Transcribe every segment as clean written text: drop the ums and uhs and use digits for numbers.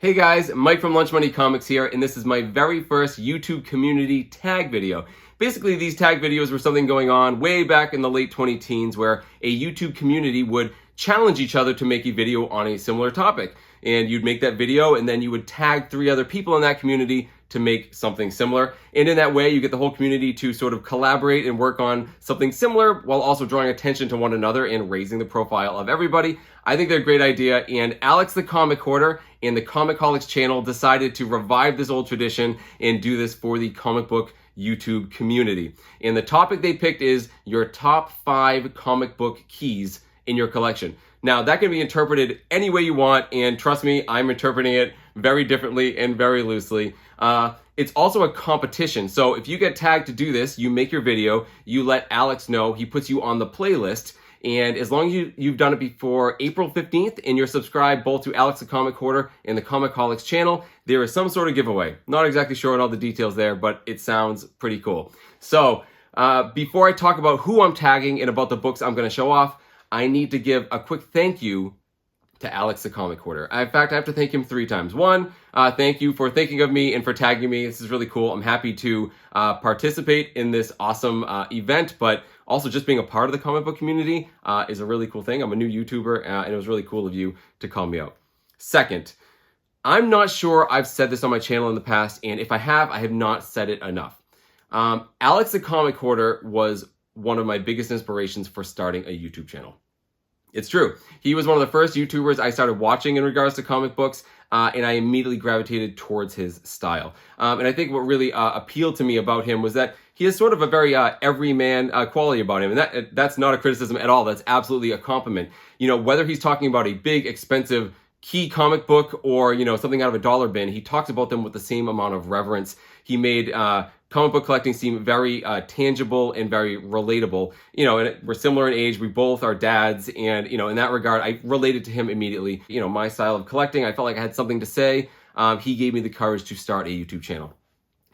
Hey guys, Mike from Lunch Money Comics here, and this is my very first YouTube community tag video. Basically, these tag videos were something going on way back in the late 20-teens where a YouTube community would challenge each other to make a video on a similar topic. And you'd make that video, and then you would tag 3 other people in that community to make something similar. And in that way, you get the whole community to sort of collaborate and work on something similar while also drawing attention to one another and raising the profile of everybody. I think they're a great idea, and Alex the Comic Hoarder and the ComicHaulics Channel decided to revive this old tradition and do this for the comic book YouTube community. And the topic they picked is your top 5 comic book keys in your collection. Now, that can be interpreted any way you want, and trust me, I'm interpreting it very differently and very loosely. It's also a competition, so if you get tagged to do this, you make your video, you let Alex know, he puts you on the playlist, and as long as you've done it before April 15th and you're subscribed both to Alex the Comic Hoarder and the ComicHaulics Channel, there is some sort of giveaway. Not exactly sure on all the details there, but it sounds pretty cool. So, before I talk about who I'm tagging and about the books I'm going to show off, I need to give a quick thank you to Alex the Comic Hoarder. In fact, I have to thank him 3 times. One, thank you for thinking of me and for tagging me. This is really cool. I'm happy to participate in this awesome event, but also just being a part of the comic book community is a really cool thing. I'm a new YouTuber, and it was really cool of you to call me out. Second, I'm not sure I've said this on my channel in the past, and if I have not said it enough. Alex the Comic Hoarder was one of my biggest inspirations for starting a YouTube channel. It's true. He was one of the first YouTubers I started watching in regards to comic books, and I immediately gravitated towards his style. And I think what really appealed to me about him was that he has sort of a very everyman quality about him, and that's not a criticism at all. That's absolutely a compliment. You know, whether he's talking about a big, expensive key comic book or, you know, something out of a dollar bin, he talks about them with the same amount of reverence. He made comic book collecting seem very tangible and very relatable. You know, and we're similar in age. We both are dads, and, you know, in that regard, I related to him immediately. You know, my style of collecting, I felt like I had something to say. He gave me the courage to start a YouTube channel.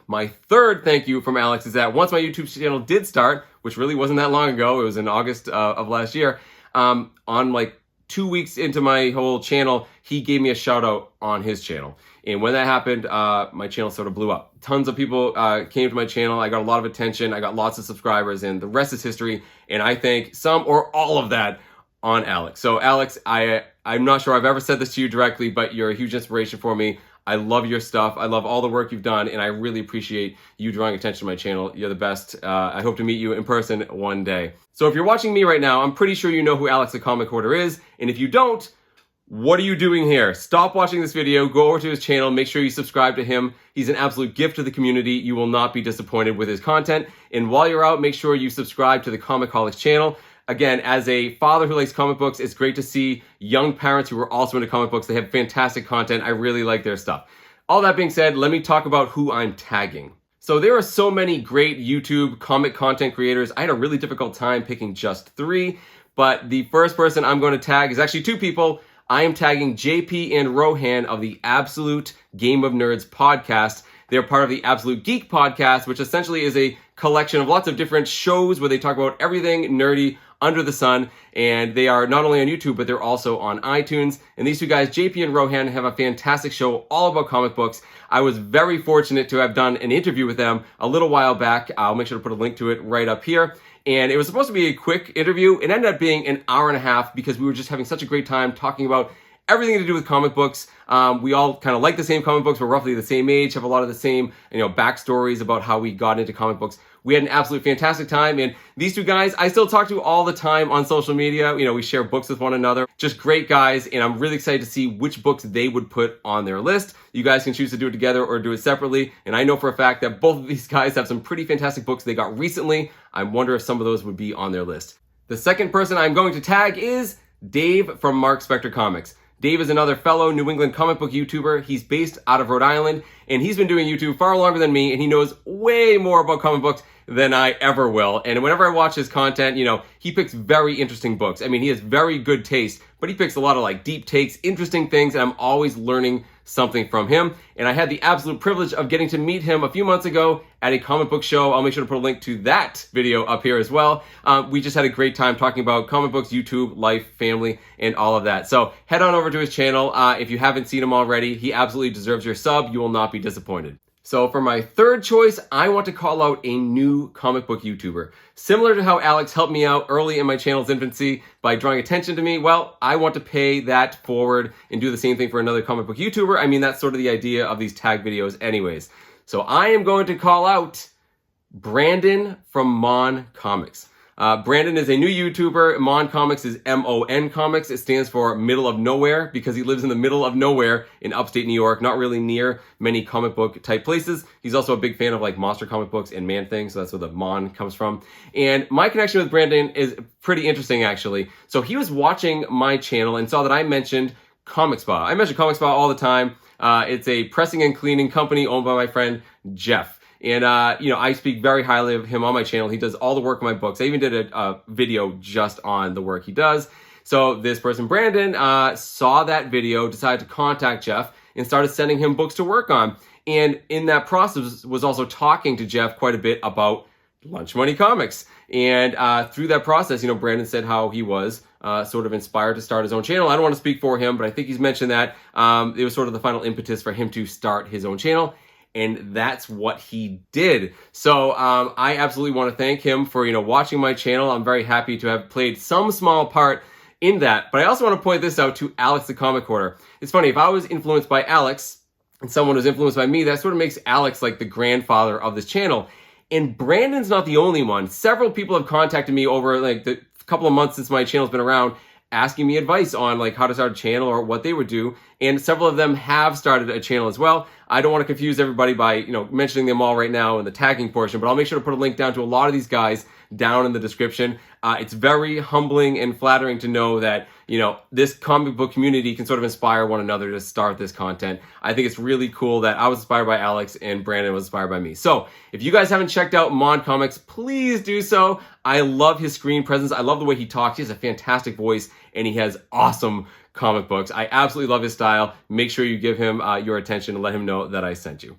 My third thank you from Alex is that once my YouTube channel did start, which really wasn't that long ago, it was in August of last year, on like 2 weeks into my whole channel, he gave me a shout out on his channel. And when that happened, my channel sort of blew up. Tons of people came to my channel. I got a lot of attention. I got lots of subscribers, and the rest is history. And I thank some or all of that on Alex. So Alex, I'm not sure I've ever said this to you directly, but you're a huge inspiration for me. I love your stuff. I love all the work you've done, and I really appreciate you drawing attention to my channel. You're the best. I hope to meet you in person one day. So if you're watching me right now, I'm pretty sure you know who Alex the Comic Hoarder is, and if you don't, what are you doing here? Stop watching this video, go over to his channel, make sure you subscribe to him. He's an absolute gift to the community. You will not be disappointed with his content. And while you're out, make sure you subscribe to the ComicHaulics Channel. Again, as a father who likes comic books, it's great to see young parents who are also into comic books. They have fantastic content. I really like their stuff. All that being said, let me talk about who I'm tagging. So there are so many great YouTube comic content creators. I had a really difficult time picking just 3, but the first person I'm going to tag is actually 2 people. I am tagging JP and Rohan of the Absolute Game of Nerds podcast. They're part of the Absolute Geek podcast, which essentially is a collection of lots of different shows where they talk about everything nerdy under the sun, and they are not only on YouTube, but they're also on iTunes. And these 2 guys, JP and Rohan, have a fantastic show all about comic books. I was very fortunate to have done an interview with them a little while back. I'll make sure to put a link to it right up here. And it was supposed to be a quick interview. It ended up being an hour and a half because we were just having such a great time talking about everything to do with comic books. We all kind of like the same comic books. We're roughly the same age, have a lot of the same, you know, backstories about how we got into comic books. We had an absolute fantastic time, and these 2 guys, I still talk to all the time on social media. You know, we share books with one another. Just great guys, and I'm really excited to see which books they would put on their list. You guys can choose to do it together or do it separately, and I know for a fact that both of these guys have some pretty fantastic books they got recently. I wonder if some of those would be on their list. The second person I'm going to tag is Dave from Marc Spector Comics. Dave is another fellow New England comic book YouTuber. He's based out of Rhode Island, and he's been doing YouTube far longer than me, and he knows way more about comic books than I ever will. And whenever I watch his content, he picks very interesting books. I mean, he has very good taste, but he picks a lot of like deep takes, interesting things, and I'm always learning something from him. And I had the absolute privilege of getting to meet him a few months ago at a comic book show. I'll make sure to put a link to that video up here as well. We just had a great time talking about comic books, YouTube, life, family, and all of that. So head on over to his channel. If you haven't seen him already, he absolutely deserves your sub. You will not be disappointed. So for my third choice, I want to call out a new comic book YouTuber. Similar to how Alex helped me out early in my channel's infancy by drawing attention to me, well, I want to pay that forward and do the same thing for another comic book YouTuber. I mean, that's sort of the idea of these tag videos anyways. So I am going to call out Brandon from M.O.N Comics. Brandon is a new YouTuber. M.O.N Comics is M.O.N Comics. It stands for Middle of Nowhere because he lives in the middle of nowhere in upstate New York, not really near many comic book type places. He's also a big fan of like monster comic books and Man-Thing, so that's where the M.O.N comes from. And my connection with Brandon is pretty interesting actually. So he was watching my channel and saw that I mentioned Comic Spa. I mention Comic Spa all the time. It's a pressing and cleaning company owned by my friend Jeff. And, I speak very highly of him on my channel. He does all the work on my books. I even did a video just on the work he does. So this person, Brandon, saw that video, decided to contact Jeff, and started sending him books to work on. And in that process was also talking to Jeff quite a bit about Lunch Money Comics. And through that process, Brandon said how he was sort of inspired to start his own channel. I don't want to speak for him, but I think he's mentioned that it was sort of the final impetus for him to start his own channel. And that's what he did. So I absolutely want to thank him for, watching my channel. I'm very happy to have played some small part in that. But I also want to point this out to Alex the Comic Hoarder. It's funny, if I was influenced by Alex and someone was influenced by me, that sort of makes Alex like the grandfather of this channel. And Brandon's not the only one. Several people have contacted me over like the couple of months since my channel's been around, asking me advice on like how to start a channel or what they would do. And several of them have started a channel as well. I don't want to confuse everybody by, mentioning them all right now in the tagging portion, but I'll make sure to put a link down to a lot of these guys down in the description. It's very humbling and flattering to know that, this comic book community can sort of inspire one another to start this content. I think it's really cool that I was inspired by Alex and Brandon was inspired by me. So if you guys haven't checked out M.O.N Comics, please do so. I love his screen presence. I love the way he talks. He has a fantastic voice and he has awesome comic books. I absolutely love his style. Make sure you give him your attention and let him know that I sent you.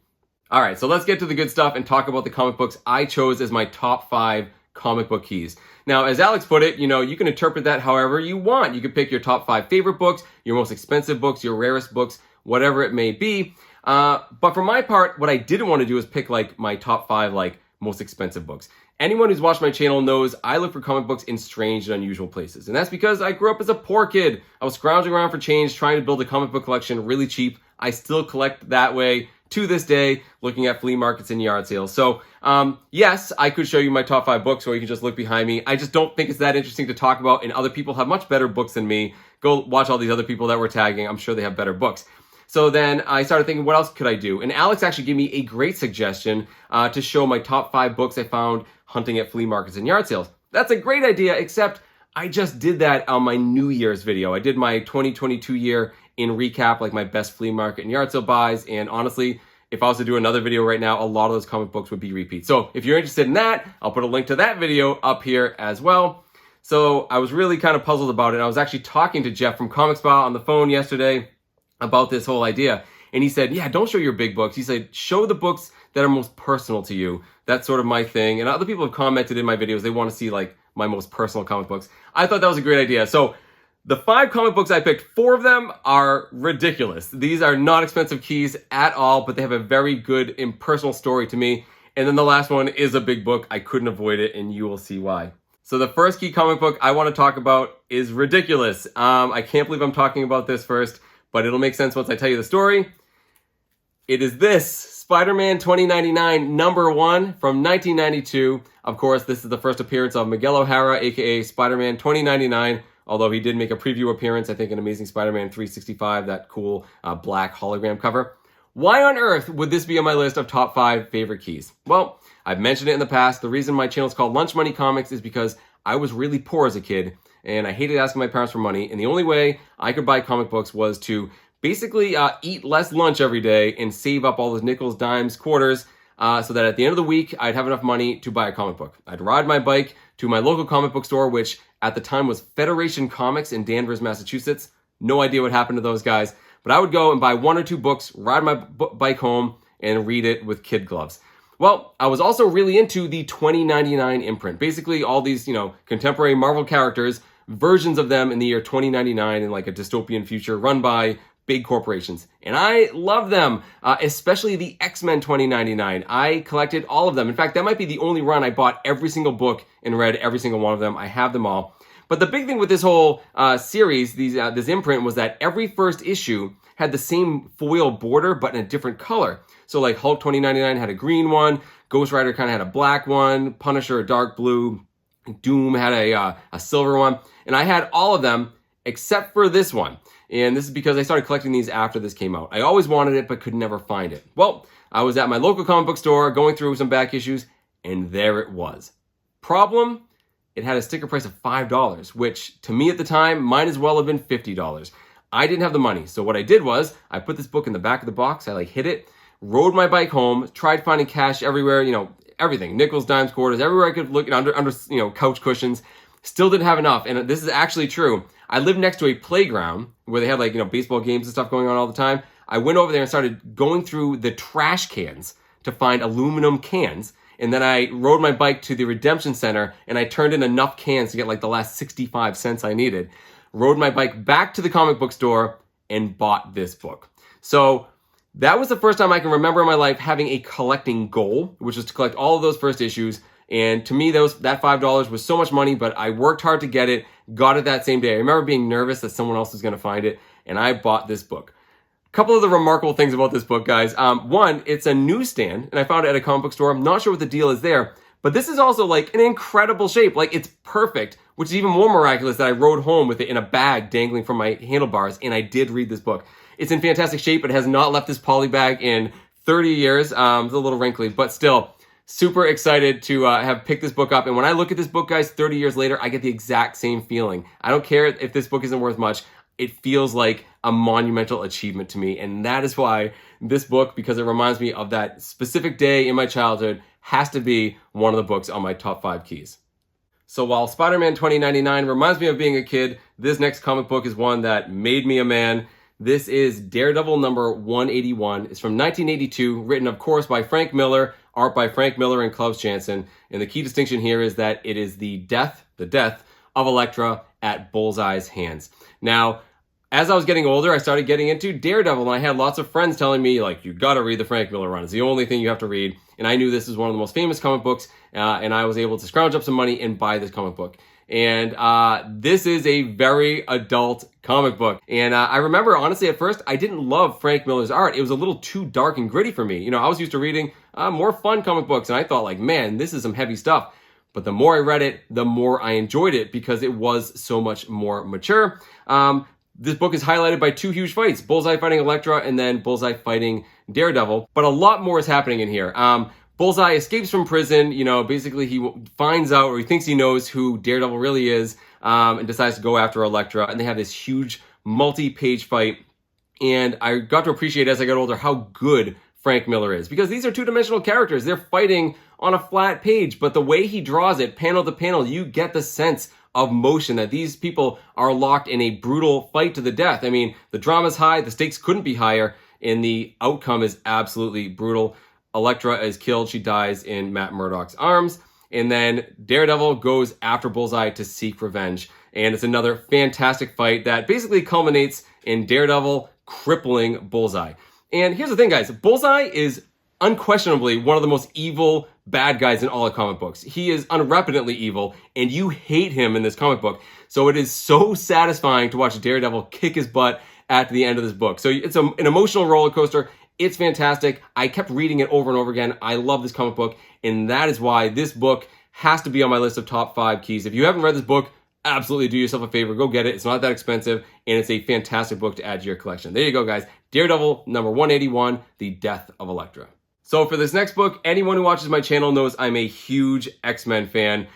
All right, so let's get to the good stuff and talk about the comic books I chose as my top 5 comic book keys. Now, as Alex put it, you can interpret that however you want. You can pick your top 5 favorite books, your most expensive books, your rarest books, whatever it may be. But for my part, what I didn't want to do is pick like my top 5 like most expensive books. Anyone who's watched my channel knows I look for comic books in strange and unusual places. And that's because I grew up as a poor kid. I was scrounging around for change, trying to build a comic book collection really cheap. I still collect that way to this day, looking at flea markets and yard sales. So, yes, I could show you my top 5 books, or you can just look behind me. I just don't think it's that interesting to talk about, and other people have much better books than me. Go watch all these other people that we're tagging. I'm sure they have better books. So then I started thinking, what else could I do? And Alex actually gave me a great suggestion to show my top 5 books I found hunting at flea markets and yard sales. That's a great idea, except I just did that on my New Year's video. I did my 2022 year in recap, like my best flea market and yard sale buys. And honestly, if I was to do another video right now, a lot of those comic books would be repeats. So if you're interested in that, I'll put a link to that video up here as well. So I was really kind of puzzled about it. I was actually talking to Jeff from Comic Spa on the phone yesterday about this whole idea. And he said, yeah, don't show your big books. He said, show the books that are most personal to you. That's sort of my thing. And other people have commented in my videos, they want to see like my most personal comic books. I thought that was a great idea. So the 5 comic books I picked, 4 of them are ridiculous. These are not expensive keys at all, but they have a very good and personal story to me. And then the last one is a big book. I couldn't avoid it, and you will see why. So the first key comic book I want to talk about is ridiculous. I can't believe I'm talking about this first, but it'll make sense once I tell you the story. It is this, SpiderMan 2099 #1 from 1992. Of course, this is the first appearance of Miguel O'Hara, aka Spider-Man 2099. Although he did make a preview appearance, I think, in Amazing Spider-Man 365, that cool black hologram cover. Why on earth would this be on my list of top 5 favorite keys? Well, I've mentioned it in the past. The reason my channel is called Lunch Money Comics is because I was really poor as a kid, and I hated asking my parents for money, and the only way I could buy comic books was to basically eat less lunch every day and save up all those nickels, dimes, quarters so that at the end of the week, I'd have enough money to buy a comic book. I'd ride my bike to my local comic book store, which at the time was Federation Comics in Danvers, Massachusetts. No idea what happened to those guys, but I would go and buy 1 or 2 books, ride my bike home, and read it with kid gloves. Well, I was also really into the 2099 imprint. Basically, all these, contemporary Marvel characters, versions of them in the year 2099 in like a dystopian future run by big corporations. And I love them, especially the XMen 2099. I collected all of them. In fact, that might be the only run I bought every single book and read every single one of them. I have them all. But the big thing with this whole series, this imprint, was that every first issue had the same foil border, but in a different color. So like Hulk 2099 had a green one, Ghost Rider kind of had a black one, Punisher a dark blue, Doom had a silver one, and I had all of them except for this one. And this is because I started collecting these after this came out. I always wanted it, but could never find it. Well, I was at my local comic book store going through some back issues, and there it was. Problem? It had a sticker price of $5, which to me at the time might as well have been $50. I didn't have the money, so what I did was I put this book in the back of the box. I hid it, rode my bike home, tried finding cash everywhere, everything, nickels, dimes, quarters, everywhere I could look under couch cushions. Still didn't have enough, and this is actually true. I lived next to a playground where they had baseball games and stuff going on all the time. I went over there and started going through the trash cans to find aluminum cans. And then I rode my bike to the Redemption Center and I turned in enough cans to get the last 65 cents I needed. Rode my bike back to the comic book store and bought this book. So that was the first time I can remember in my life having a collecting goal, which was to collect all of those first issues. And to me, that $5 was so much money, but I worked hard to get it, got it that same day. I remember being nervous that someone else was going to find it, and I bought this book. A couple of the remarkable things about this book, guys. One, it's a newsstand, and I found it at a comic book store. I'm not sure what the deal is there, but this is also an incredible shape. It's perfect, which is even more miraculous that I rode home with it in a bag dangling from my handlebars, and I did read this book. It's in fantastic shape. It has not left this poly bag in 30 years. It's a little wrinkly, but still super excited to have picked this book up. And when I look at this book, guys, 30 years later, I get the exact same feeling. I don't care if this book isn't worth much. It feels like a monumental achievement to me. And that is why this book, because it reminds me of that specific day in my childhood, has to be one of the books on my top 5 keys. So while Spider-Man 2099 reminds me of being a kid, this next comic book is one that made me a man. This is Daredevil number 181. It's from 1982, written, of course, by Frank Miller, art by Frank Miller and Klaus Janson. And the key distinction here is that it is the death of Elektra at Bullseye's hands. Now, as I was getting older, I started getting into Daredevil, and I had lots of friends telling me, you gotta read the Frank Miller run. It's the only thing you have to read. And I knew this was one of the most famous comic books, and I was able to scrounge up some money and buy this comic book. And this is a very adult comic book. And I remember, honestly, at first, I didn't love Frank Miller's art. It was a little too dark and gritty for me. I was used to reading more fun comic books, and I thought, man, this is some heavy stuff. But the more I read it, the more I enjoyed it because it was so much more mature. This book is highlighted by 2 huge fights, Bullseye fighting Elektra and then Bullseye fighting Daredevil. But a lot more is happening in here. Bullseye escapes from prison. Basically he finds out, or he thinks he knows who Daredevil really is, and decides to go after Elektra. And they have this huge multi-page fight. And I got to appreciate as I got older how good Frank Miller is, because these are 2-dimensional characters. They're fighting on a flat page, but the way he draws it, panel to panel, you get the sense of motion that these people are locked in a brutal fight to the death. I mean, the drama's high, the stakes couldn't be higher, and the outcome is absolutely brutal. Elektra is killed. She dies in Matt Murdock's arms. And then Daredevil goes after Bullseye to seek revenge. And it's another fantastic fight that basically culminates in Daredevil crippling Bullseye. And here's the thing, guys. Bullseye is unquestionably one of the most evil bad guys in all of comic books. He is unrepentantly evil, and you hate him in this comic book. So it is so satisfying to watch Daredevil kick his butt at the end of this book. So it's an emotional roller coaster. It's fantastic. I kept reading it over and over again. I love this comic book, and that is why this book has to be on my list of top 5 keys. If you haven't read this book, absolutely do yourself a favor. Go get it. It's not that expensive, and it's a fantastic book to add to your collection. There you go, guys. Daredevil number 181, The Death of Elektra. So for this next book, anyone who watches my channel knows I'm a huge X-Men fan.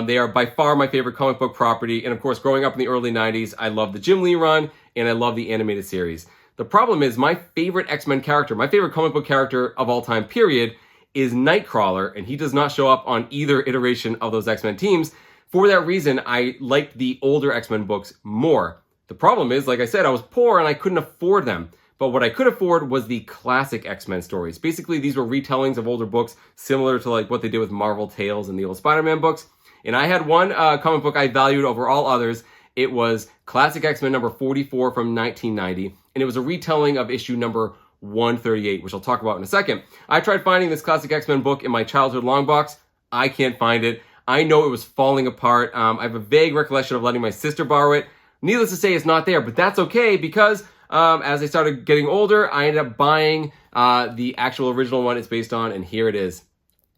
They are by far my favorite comic book property. And of course, growing up in the early 90s, I love the Jim Lee run, and I love the animated series. The problem is my favorite X-Men character, my favorite comic book character of all time, period, is Nightcrawler, and he does not show up on either iteration of those X-Men teams. For that reason, I liked the older X-Men books more. The problem is, like I said, I was poor and I couldn't afford them. But what I could afford was the classic X-Men stories. Basically, these were retellings of older books, similar to like what they did with Marvel Tales and the old Spider-Man books. And I had one comic book I valued over all others. It was Classic X-Men number 44 from 1990. And it was a retelling of issue number 138, which I'll talk about in a second. I tried finding this Classic X-Men book in my childhood long box. I can't find it. I know it was falling apart. I have a vague recollection of letting my sister borrow it. Needless to say, it's not there, but that's okay because as I started getting older, I ended up buying the actual original one it's based on, and here it is.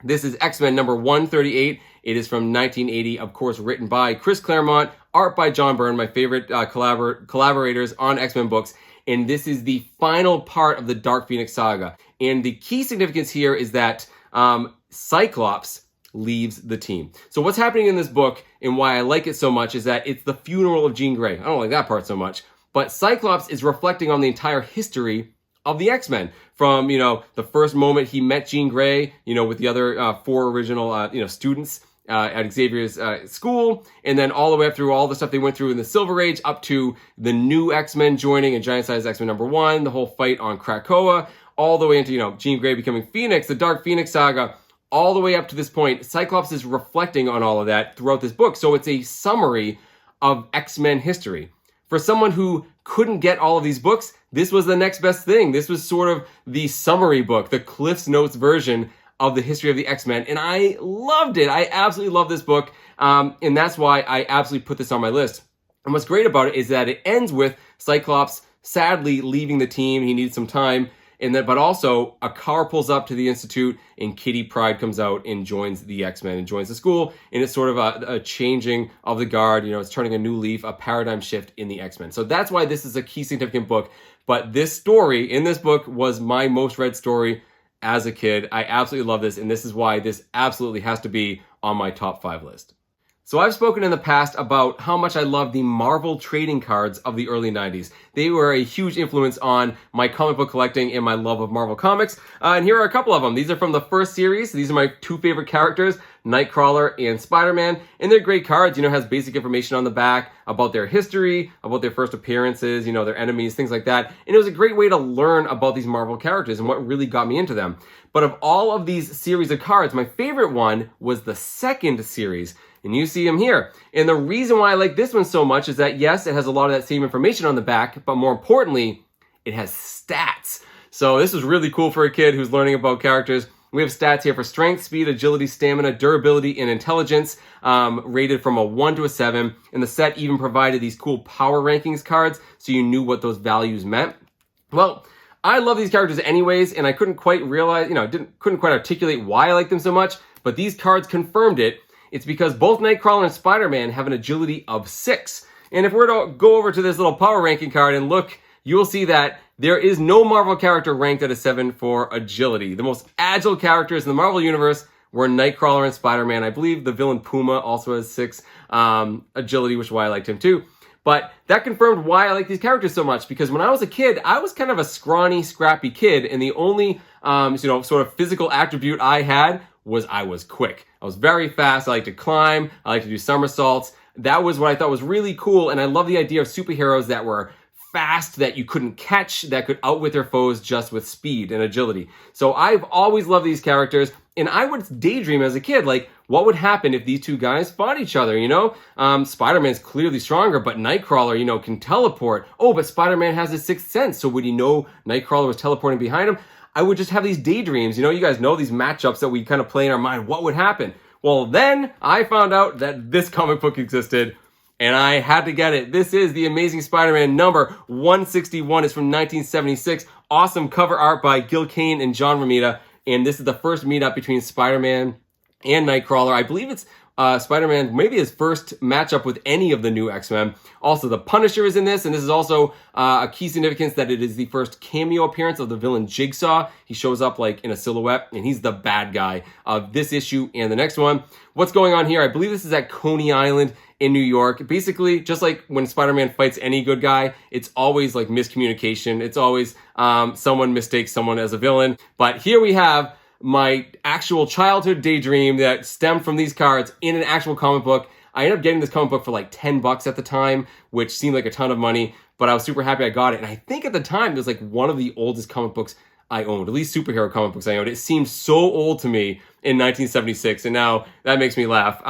This is X-Men number 138. It is from 1980, of course, written by Chris Claremont, art by John Byrne, my favorite collaborators on X-Men books. And this is the final part of the Dark Phoenix saga. And the key significance here is that Cyclops leaves the team. So what's happening in this book and why I like it so much is that it's the funeral of Jean Grey. I don't like that part so much. But Cyclops is reflecting on the entire history of the X-Men from, the first moment he met Jean Grey, with the other four original, students at Xavier's school, and then all the way up through all the stuff they went through in the Silver Age, up to the new X-Men joining in Giant Size X-Men number 1, the whole fight on Krakoa, all the way into, Jean Grey becoming Phoenix, the Dark Phoenix saga, all the way up to this point. Cyclops is reflecting on all of that throughout this book, so it's a summary of X-Men history. For someone who couldn't get all of these books, this was the next best thing. This was sort of the summary book, the Cliff's Notes version of the history of the X-Men, and I loved it. I absolutely love this book, and that's why I absolutely put this on my list. And what's great about it is that it ends with Cyclops sadly leaving the team. He needs some time, but also a car pulls up to the Institute, and Kitty Pryde comes out and joins the X-Men and joins the school, and it's sort of a changing of the guard. It's turning a new leaf, a paradigm shift in the X-Men. So that's why this is a key significant book. But this story in this book was my most read story as a kid. I absolutely love this, and this is why this absolutely has to be on my top 5 list. So I've spoken in the past about how much I love the Marvel trading cards of the early 90s. They were a huge influence on my comic book collecting and my love of Marvel Comics. And here are a couple of them. These are from the first series. These are my 2 favorite characters, Nightcrawler and Spider-Man. And they're great cards, has basic information on the back about their history, about their first appearances, their enemies, things like that. And it was a great way to learn about these Marvel characters and what really got me into them. But of all of these series of cards, my favorite one was the second series. And you see him here. And the reason why I like this one so much is that, yes, it has a lot of that same information on the back, but more importantly, it has stats. So this is really cool for a kid who's learning about characters. We have stats here for strength, speed, agility, stamina, durability, and intelligence, rated from a 1 to a 7. And the set even provided these cool power rankings cards, so you knew what those values meant. Well, I love these characters anyways, and I couldn't quite realize, couldn't quite articulate why I like them so much, but these cards confirmed it. It's because both Nightcrawler and Spider-Man have an agility of 6. And if we're to go over to this little power ranking card and look, you'll see that there is no Marvel character ranked at a 7 for agility. The most agile characters in the Marvel Universe were Nightcrawler and Spider-Man. I believe the villain Puma also has 6 agility, which is why I liked him too. But that confirmed why I like these characters so much, because when I was a kid, I was kind of a scrawny, scrappy kid, and the only sort of physical attribute I had was I was quick. I was very fast. I like to climb. I like to do somersaults. That was what I thought was really cool, and I love the idea of superheroes that were fast, that you couldn't catch, that could outwit their foes just with speed and agility. So I've always loved these characters, and I would daydream as a kid, like, what would happen if these two guys fought each other, Spider-Man's clearly stronger, but Nightcrawler, can teleport. Oh, but Spider-Man has his 6th sense, so would he know Nightcrawler was teleporting behind him? I would just have these daydreams. You guys know these matchups that we kind of play in our mind. What would happen? Well, then I found out that this comic book existed, and I had to get it. This is the Amazing Spider-Man number 161. It's from 1976. Awesome cover art by Gil Kane and John Romita. And this is the first meetup between Spider-Man and Nightcrawler. I believe it's Spider-Man, maybe his first matchup with any of the new X-Men. Also, the Punisher is in this, and this is also a key significance that it is the first cameo appearance of the villain Jigsaw. He shows up like in a silhouette, and he's the bad guy of this issue and the next one. What's going on here? I believe this is at Coney Island in New York. Basically, just like when Spider-Man fights any good guy, it's always like miscommunication. It's always someone mistakes someone as a villain. But here we have my actual childhood daydream that stemmed from these cards in an actual comic book. I ended up getting this comic book for like $10 at the time, which seemed like a ton of money, but I was super happy I got it. And I think at the time, it was like one of the oldest comic books I owned, at least superhero comic books I owned. It seemed so old to me in 1976, and now that makes me laugh.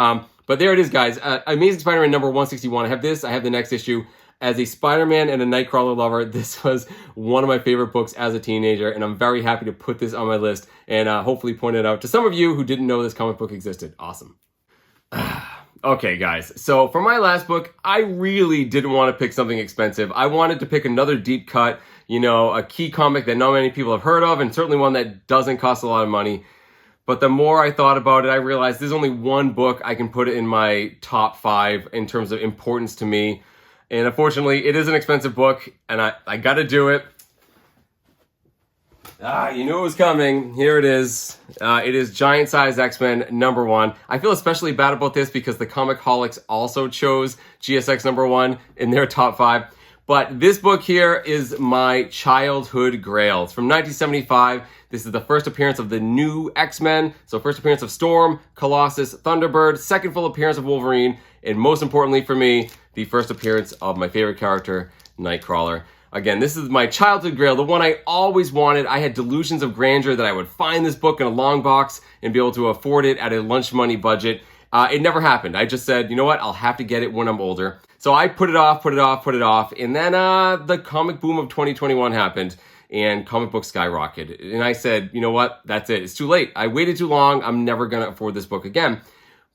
But there it is, guys. Amazing Spider-Man number 161. I have this. I have the next issue. As a Spider-Man and a Nightcrawler lover, this was one of my favorite books as a teenager, and I'm very happy to put this on my list and hopefully point it out to some of you who didn't know this comic book existed. Awesome. Okay, guys. So for my last book, I really didn't want to pick something expensive. I wanted to pick another deep cut, a key comic that not many people have heard of, and certainly one that doesn't cost a lot of money. But the more I thought about it, I realized there's only one book I can put in my top 5 in terms of importance to me. And unfortunately, it is an expensive book, and I got to do it. You knew it was coming. Here it is. It is Giant Size X-Men number 1. I feel especially bad about this because the ComicHaulics also chose GSX number 1 in their top 5. But this book here is my childhood grail. It's from 1975. This is the first appearance of the new X-Men. So first appearance of Storm, Colossus, Thunderbird, second full appearance of Wolverine, and most importantly for me, the first appearance of my favorite character, Nightcrawler. Again, this is my childhood grail, the one I always wanted. I had delusions of grandeur that I would find this book in a long box and be able to afford it at a lunch money budget. It never happened. I just said, you know what, I'll have to get it when I'm older. So I put it off, and then the comic boom of 2021 happened, and comic books skyrocketed. And I said, you know what, that's it. It's too late. I waited too long. I'm never going to afford this book again.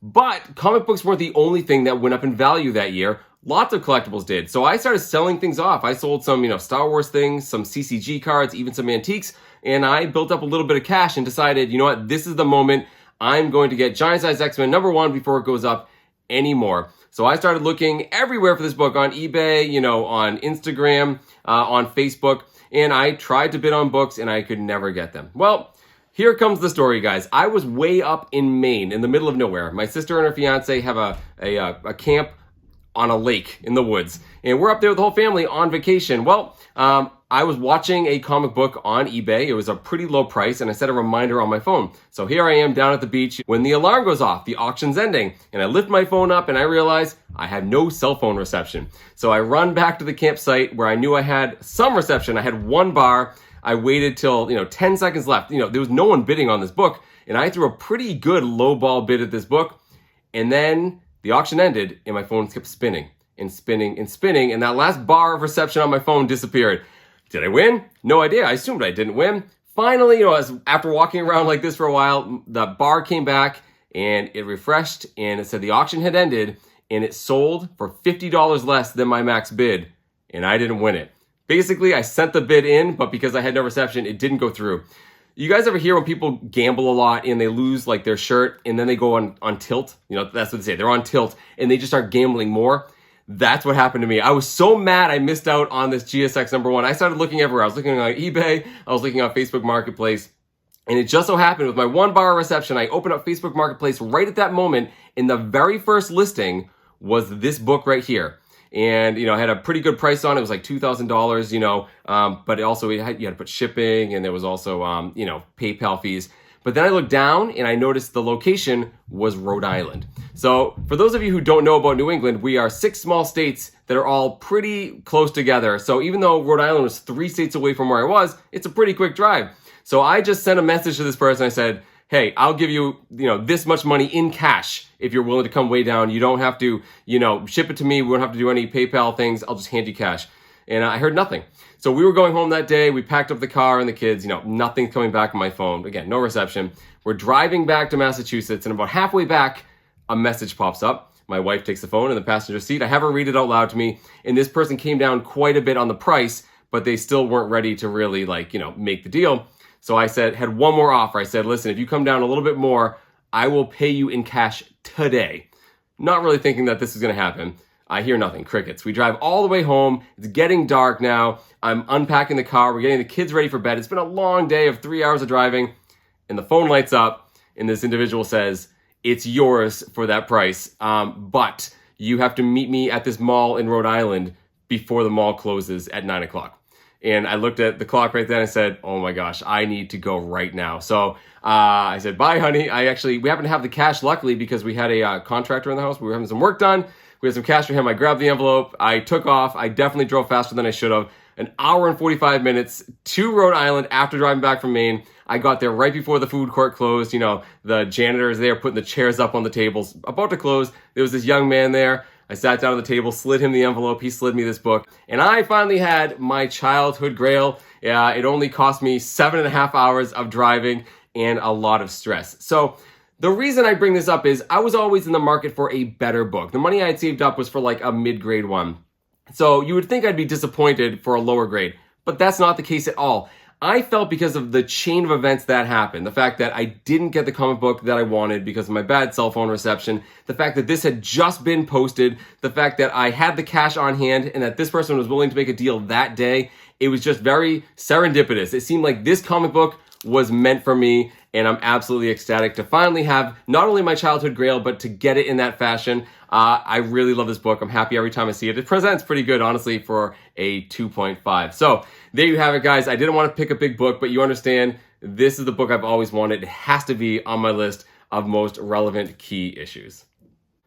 But comic books weren't the only thing that went up in value that year. Lots of collectibles did. So I started selling things off. I sold some, Star Wars things, some CCG cards, even some antiques, and I built up a little bit of cash and decided, you know what, this is the moment. I'm going to get Giant Size X-Men number 1 before it goes up anymore. So I started looking everywhere for this book, on eBay, on Instagram, on Facebook, and I tried to bid on books and I could never get them. Well, here comes the story, guys. I was way up in Maine, in the middle of nowhere. My sister and her fiance have a camp on a lake in the woods, and we're up there with the whole family on vacation. Well, I was watching a comic book on eBay. It was a pretty low price, and I set a reminder on my phone. So here I am down at the beach when the alarm goes off, the auction's ending, and I lift my phone up and I realize I had no cell phone reception. So I run back to the campsite where I knew I had some reception. I had one bar. I waited till, 10 seconds left. There was no one bidding on this book, and I threw a pretty good low ball bid at this book, and then the auction ended and my phone kept spinning and spinning and spinning, and that last bar of reception on my phone disappeared. Did I win? No idea. I assumed I didn't win. Finally, after walking around like this for a while, the bar came back and it refreshed and it said the auction had ended and it sold for $50 less than my max bid, and I didn't win it. Basically, I sent the bid in, but because I had no reception, it didn't go through. You guys ever hear when people gamble a lot and they lose like their shirt and then they go on tilt? That's what they say. They're on tilt and they just start gambling more. That's what happened to me. I was so mad I missed out on this GSX number 1. I started looking everywhere. I was looking on eBay. I was looking on Facebook Marketplace. And it just so happened with my 1 bar reception, I opened up Facebook Marketplace right at that moment, and the very first listing was this book right here. And, I had a pretty good price on it. It was like $2,000, but it also, you had to put shipping, and there was also, PayPal fees. But then I looked down and I noticed the location was Rhode Island. So for those of you who don't know about New England, we are 6 small states that are all pretty close together. So even though Rhode Island was 3 states away from where I was, it's a pretty quick drive. So I just sent a message to this person. I said, hey, I'll give you, this much money in cash if you're willing to come way down. You don't have to, ship it to me. We won't have to do any PayPal things. I'll just hand you cash. And I heard nothing. So we were going home that day. We packed up the car and the kids, nothing's coming back on my phone. Again, no reception. We're driving back to Massachusetts, and about halfway back, a message pops up. My wife takes the phone in the passenger seat. I have her read it out loud to me, and this person came down quite a bit on the price, but they still weren't ready to really make the deal. So I had one more offer. I said, listen, if you come down a little bit more, I will pay you in cash today. Not really thinking that this is going to happen. I hear nothing, crickets. We drive all the way home. It's getting dark now. I'm unpacking the car. We're getting the kids ready for bed. It's been a long day of 3 hours of driving, and the phone lights up, and this individual says, it's yours for that price, but you have to meet me at this mall in Rhode Island before the mall closes at 9 o'clock. And I looked at the clock right then and said, oh my gosh, I need to go right now. So I said, bye, honey. We happen to have the cash, luckily, because we had a contractor in the house. We were having some work done. We had some cash for him. I grabbed the envelope. I took off. I definitely drove faster than I should have. An hour and 45 minutes to Rhode Island after driving back from Maine. I got there right before the food court closed. You know, the janitor is there putting the chairs up on the tables, about to close. There was this young man there. I sat down at the table, slid him the envelope. He slid me this book. And I finally had my childhood grail. It only cost me 7.5 hours of driving and a lot of stress. So the reason I bring this up is I was always in the market for a better book. The money I had saved up was for like a mid-grade one. So you would think I'd be disappointed for a lower grade, but that's not the case at all. I felt, because of the chain of events that happened, the fact that I didn't get the comic book that I wanted because of my bad cell phone reception, the fact that this had just been posted, the fact that I had the cash on hand and that this person was willing to make a deal that day, it was just very serendipitous. It seemed like this comic book was meant for me, and I'm absolutely ecstatic to finally have not only my childhood grail, but to get it in that fashion. I really love this book. I'm happy every time I see it. It presents pretty good, honestly, for a 2.5. So there you have it, guys. I didn't want to pick a big book, but you understand this is the book I've always wanted. It has to be on my list of most relevant key issues.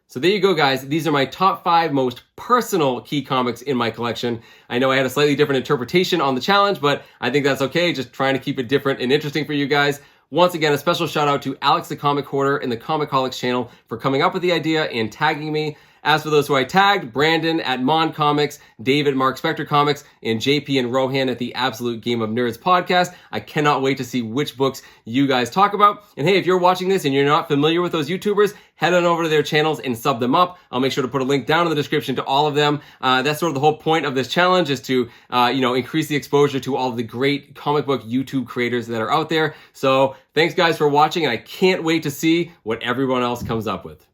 So there you go, guys. These are my top 5 most personal key comics in my collection. I know I had a slightly different interpretation on the challenge, but I think that's okay. Just trying to keep it different and interesting for you guys. Once again, a special shout out to Alex the Comic Hoarder in the ComicHaulics Channel for coming up with the idea and tagging me. As for those who I tagged, Brandon at M.O.N Comics, Dave at Marc Spector Comics, and JP and Rohan at the Absolute Game of Nerds podcast. I cannot wait to see which books you guys talk about. And hey, if you're watching this and you're not familiar with those YouTubers, head on over to their channels and sub them up. I'll make sure to put a link down in the description to all of them. That's sort of the whole point of this challenge, is to increase the exposure to all of the great comic book YouTube creators that are out there. So thanks, guys, for watching, and I can't wait to see what everyone else comes up with.